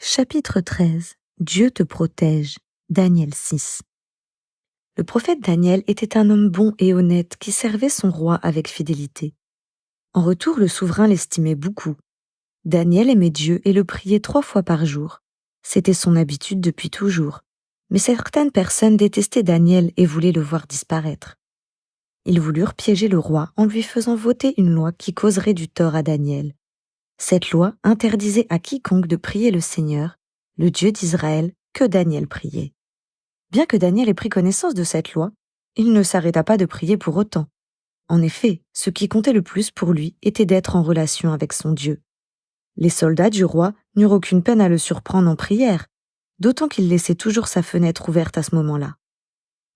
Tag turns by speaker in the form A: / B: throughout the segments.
A: Chapitre 13. Dieu te protège. Daniel 6. Le prophète Daniel était un homme bon et honnête qui servait son roi avec fidélité. En retour, le souverain l'estimait beaucoup. Daniel aimait Dieu et le priait 3 fois par jour. C'était son habitude depuis toujours. Mais certaines personnes détestaient Daniel et voulaient le voir disparaître. Ils voulurent piéger le roi en lui faisant voter une loi qui causerait du tort à Daniel. Cette loi interdisait à quiconque de prier le Seigneur, le Dieu d'Israël, que Daniel priait. Bien que Daniel ait pris connaissance de cette loi, il ne s'arrêta pas de prier pour autant. En effet, ce qui comptait le plus pour lui était d'être en relation avec son Dieu. Les soldats du roi n'eurent aucune peine à le surprendre en prière, d'autant qu'il laissait toujours sa fenêtre ouverte à ce moment-là.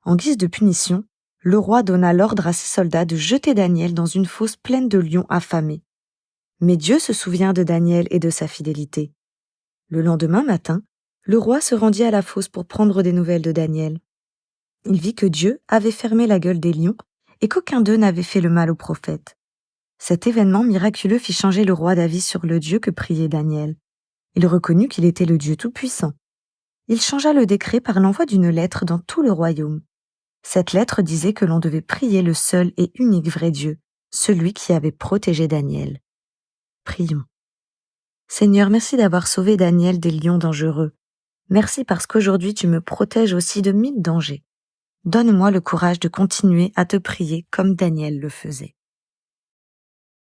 A: En guise de punition, le roi donna l'ordre à ses soldats de jeter Daniel dans une fosse pleine de lions affamés. Mais Dieu se souvient de Daniel et de sa fidélité. Le lendemain matin, le roi se rendit à la fosse pour prendre des nouvelles de Daniel. Il vit que Dieu avait fermé la gueule des lions et qu'aucun d'eux n'avait fait le mal au prophète. Cet événement miraculeux fit changer le roi d'avis sur le Dieu que priait Daniel. Il reconnut qu'il était le Dieu Tout-Puissant. Il changea le décret par l'envoi d'une lettre dans tout le royaume. Cette lettre disait que l'on devait prier le seul et unique vrai Dieu, celui qui avait protégé Daniel. Prions. Seigneur, merci d'avoir sauvé Daniel des lions dangereux. Merci parce qu'aujourd'hui tu me protèges aussi de 1000 dangers. Donne-moi le courage de continuer à te prier comme Daniel le faisait.